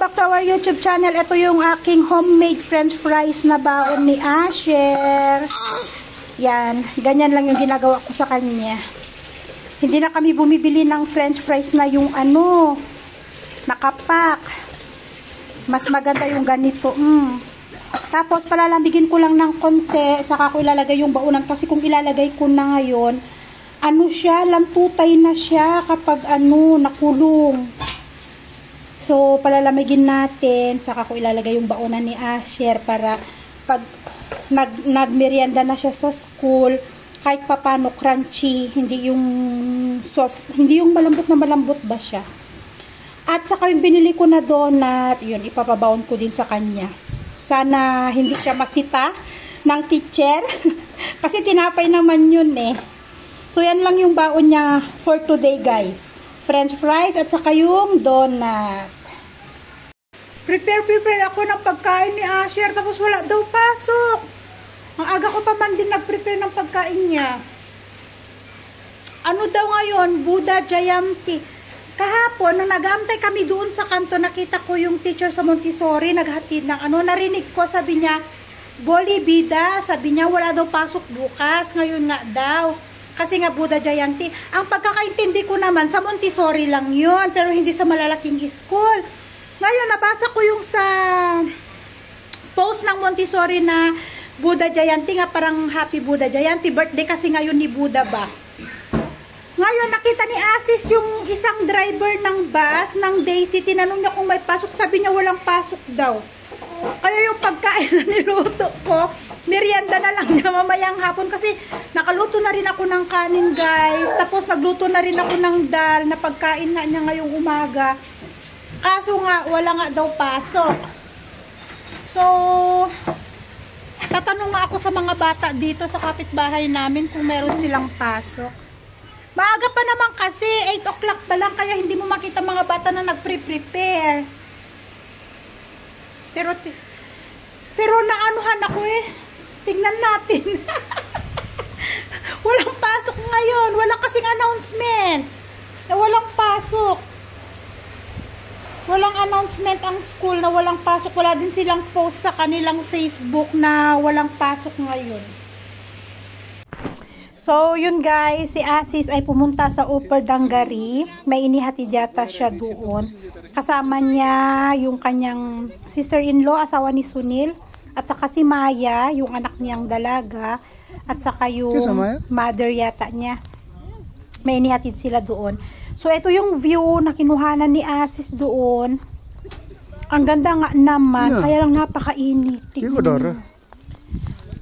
back to our YouTube channel. Ito yung aking homemade french fries na baon ni Asher. Yan, ganyan lang yung ginagawa ko sa kanya. Hindi na kami bumibili ng french fries na yung nakapak. Mas maganda yung ganito. Tapos palalambigin ko lang ng konti, saka ko ilalagay yung baonan kasi kung ilalagay ko na ngayon, lantutay na siya kapag nakulong. So, palalamigin natin, saka ko ilalagay yung baonan ni Asher para pag nagmerienda na siya sa school, kahit papano crunchy, hindi yung soft, hindi yung malambot na malambot ba siya. At saka yung binili ko na donut, yun, ipapabaon ko din sa kanya. Sana hindi siya masita ng teacher, kasi tinapay naman yun eh. So, yan lang yung baon niya for today, guys. French fries at saka yung donut. Prepare ako ng pagkain ni Asher, tapos wala daw pasok. Ang aga ko pa man din nag-prepare ng pagkain niya. Ano daw ngayon? Buddha Jayanti. Kahapon, nung nag-aantay kami doon sa kanto, nakita ko yung teacher sa Montessori, naghatid ng narinig ko, sabi niya, Boli Bida, sabi niya, wala daw pasok bukas, ngayon nga daw. Kasi nga Buddha Jayanti. Ang pagkakaintindi ko naman, sa Montessori lang yun, pero hindi sa malalaking school. Ngayon, nabasa ko yung sa post ng Montessori na Buddha Jayanti, nga parang Happy Buddha Jayanti, birthday kasi ngayon ni Buddha ba. Ngayon, nakita ni Asis yung isang driver ng bus ng Daisy, tinanong niya kung may pasok, sabi niya walang pasok daw. Kaya yung pagkain na niluto ko, merienda na lang niya mamayang hapon kasi nakaluto na rin ako ng kanin, guys. Tapos nagluto na rin ako ng dal na pagkain nga niya ngayong umaga. Kaso nga, wala nga daw pasok. So, tatanong nga ako sa mga bata dito sa kapitbahay namin kung meron silang pasok. Maaga pa naman kasi, 8 o'clock pa lang, kaya hindi mo makita mga bata na nagpre-prepare. Pero naanuhan ako eh. Tingnan natin. Walang pasok ngayon. Wala kasing announcement na walang pasok. Walang announcement ang school na walang pasok. Wala din silang post sa kanilang Facebook na walang pasok ngayon. So, yun guys, si Asis ay pumunta sa Upper Dangari. May inihatid yata siya doon. Kasama niya yung kanyang sister-in-law, asawa ni Sunil. At saka si Maya, yung anak niyang dalaga. At saka yung mother yata niya. May inihatid sila doon. So, ito yung view na kinuhanan ni Asis doon. Ang ganda nga naman. Kaya lang napakainit.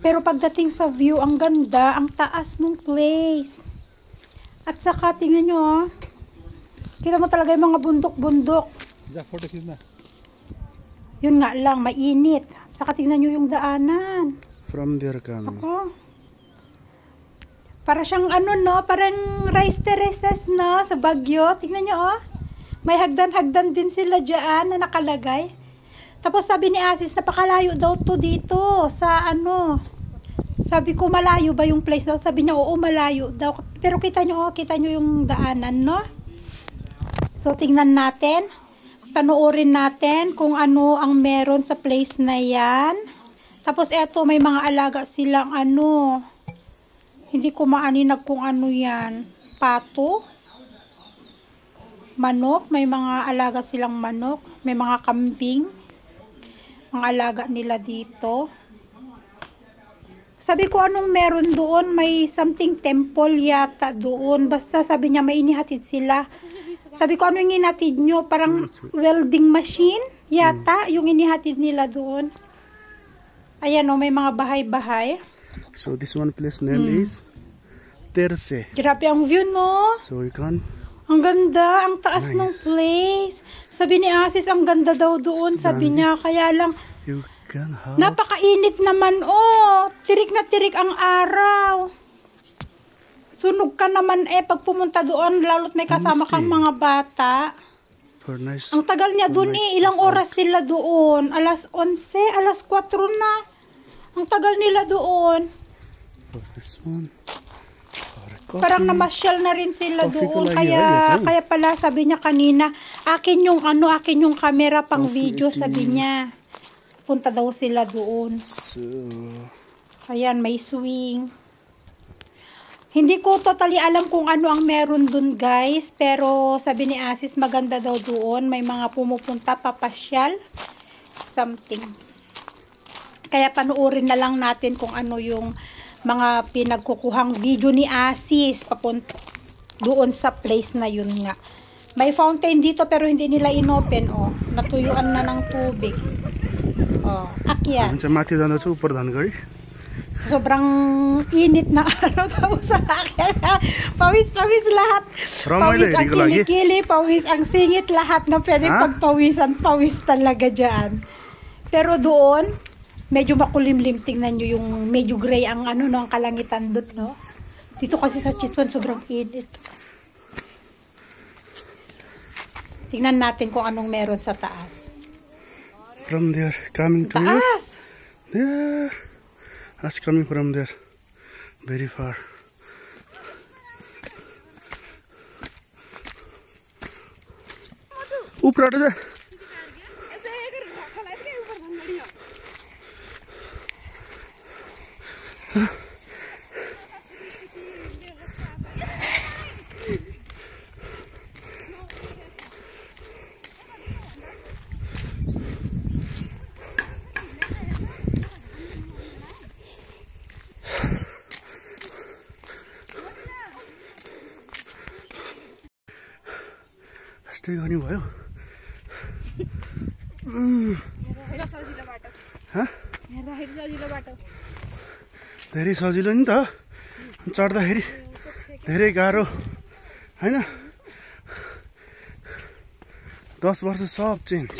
Pero pagdating sa view, ang ganda. Ang taas ng place. At saka, tingnan nyo, kita mo talaga yung mga bundok-bundok. Yun nga lang, mainit. At saka, tingnan nyo yung daanan. From there kami. Ako. Para siyang parang rice terraces sa Baguio. Tingnan nyo may hagdan-hagdan din sila dyan na nakalagay. Tapos sabi ni Asis, napakalayo daw to dito sa Sabi ko, malayo ba yung place daw? Sabi niya, oo, malayo daw. Pero kita nyo yung daanan, no? So, tingnan natin. Panoorin natin kung ano ang meron sa place na yan. Tapos eto, may mga alaga silang hindi ko maaninag kung ano yan. Pato. Manok. May mga alaga silang manok. May mga kambing. Mga alaga nila dito. Sabi ko, anong meron doon? May something temple yata doon. Basta sabi niya, may inihatid sila. Sabi ko, ano yung inihatid nyo? Parang welding machine yata yung inihatid nila doon. Ayan may mga bahay-bahay. So this one place name is Terce. Grabe ang view, no? So you can. Ang ganda, ang taas ng place. Sabi ni Asis, ang ganda daw doon. Sabi niya, kaya lang, you can have. Napakainit naman, tirik na tirik ang araw. Sunog ka naman pag pumunta doon, lalo't may kasama kang mga bata. For nice. Ang tagal niya doon ilang oras sila doon? Alas 11, alas 4 na. Ang tagal nila doon. For this one. Parang namasyal na rin sila Coffee ko doon. lang yun, yan. Kaya pala sabi niya kanina, akin yung camera pang video, sabi niya. Punta daw sila doon. So, Ayan, may swing. Hindi ko totally alam kung ano ang meron doon, guys. Pero sabi ni Asis, maganda daw doon. May mga pumupunta, papasyal. Something. Kaya panuorin na lang natin kung ano yung mga pinagkukuhang video ni Asis papunta doon sa place na yun nga. May fountain dito pero hindi nila inopen, oh. Natuyuan na ng tubig. Oh, akyat. चाहिँ माथि जाँदैछु उपर Dhangadhi. Sobrang init na ano daw sa akin. Pawis lahat. Ramailo, Pawis ang hindi ko lagi. kilikili, pawis ang singit, lahat na pwedeng pagpawisan, pawis talaga dyan. Pero doon, medyo makulimlim. Tingnan nyo yung medyo gray ang ano no, ang kalangitan doon, no? Dito kasi sa Chitwan, sobrang init. Tingnan natin kung anong meron sa taas. From there, coming to you. Taas! There. That's coming from there. Very far. ऊपर hot जा. Stay गर्ने भयो. धेरै सजिलो नि त चढ्दाखेरि धेरै गाह्रो हैन 10 वर्ष सब चेन्ज.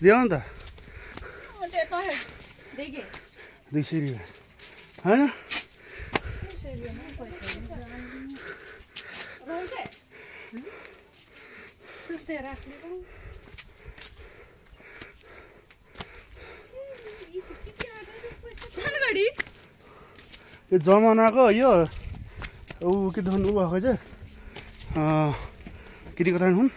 दियो नि त 200 रुपियाँ हैन. यो जमानाको यो ऊ के भन्नु भएको चाहिँ केटीको हुन्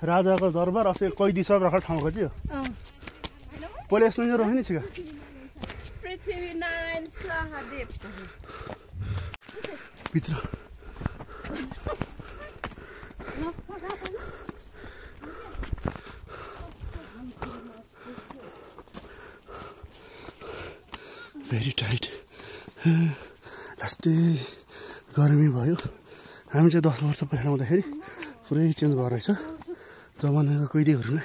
राजाको दरबार असै कैदी सब राखेर ठाउँको चाहिँ पहिले यस्तो नै रह्यो नि छिका पृथ्वीनारायण शाहदेव भित्र भेरी टाइट लास्टै गर्मी भयो. हामी चाहिँ 10 वर्ष पहिला आउँदाखेरि पुरै चेन्ज भएर रहेछ जमानाको कैदीहरू नै.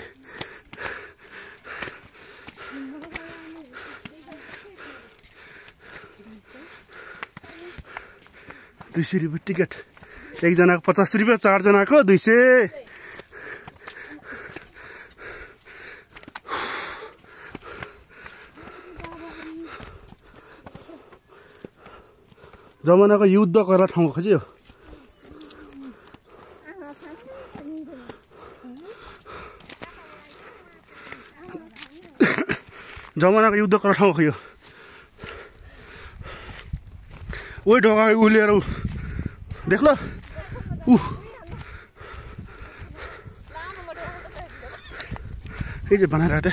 ₹200 टिकट एकजनाको 50 रुपियाँ 4 जनाको 200. जमानाको युद्ध गरेर ठाउँ खोज्यो. जमानाको युद्ध गरेर ठाउँ खोज्यो. ओइ ढोका उलेर देख ल ये बना रहा था.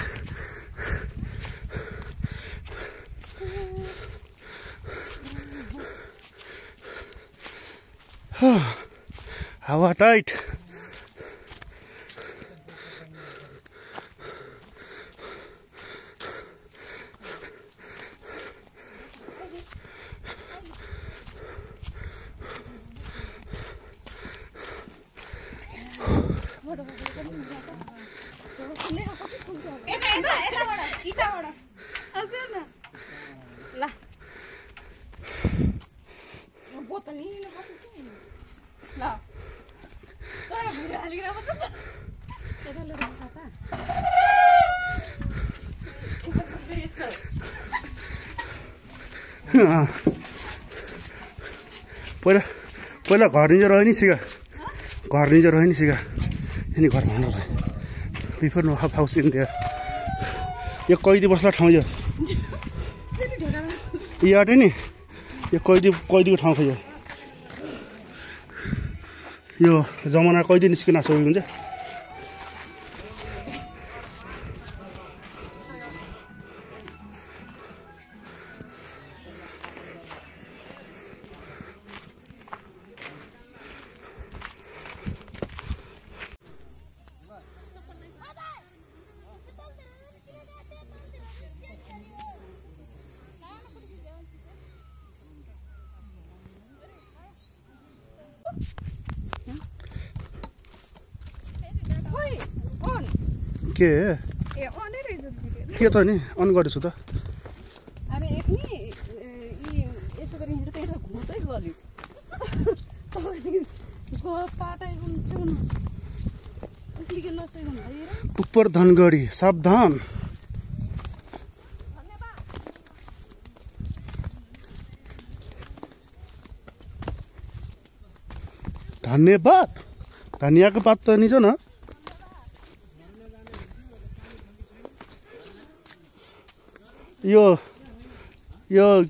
हवा टाइट. पहिला घर निर रह्यो नि सिका घर निजो रह्यो नि सिगा यिनी घर भनेर भयो before no house in there यो कैदी बस्ला ठाउँ यो आटे नि यो कैदीको ठाउँ थियो यो जमाना कैदी निस्किन नसकेको हुन्छ के त नि अन गरेछु त अब एक नि यसो गरी हिँड्दै घुँचै गल्यो उपर धनगढी सावधान धन्यवाद धनियाको पात त निजो न यो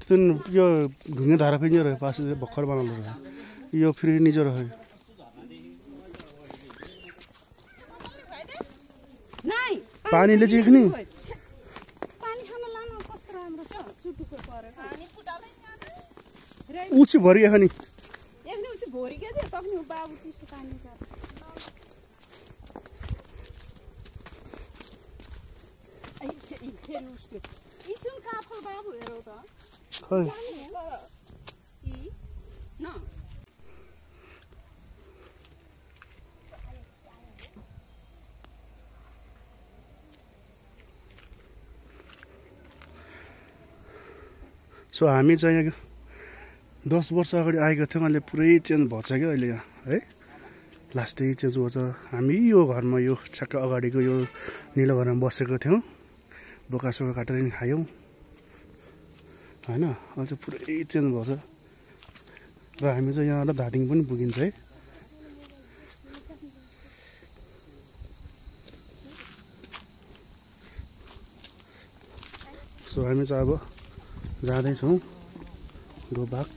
ढुङ्गे धारा फेरि रह्यो पास भर्खर बनाउनु रह्यो यो फेरि निजो रह्यो पानीले चाहिँ नि उछि भरि नि खै सो हामी चाहिँ यहाँ 10 वर्ष अगाडि आएको थियौँ अहिले पुरै चेन्ज भएको छ क्या अहिले यहाँ है लास्टै चेन्ज भएको छ हामी यो घरमा यो ठ्याक्क अगाडिको यो निलो घरमा बसेको थियौँ बोकासोका काटेर नि खायौँ होइन अहिले चाहिँ पुरै चेन्ज भएको छ र हामी चाहिँ यहाँ धादिङ पनि पुगिन्छ है सो हामी चाहिँ अब जाँदैछौँ गो ब्याक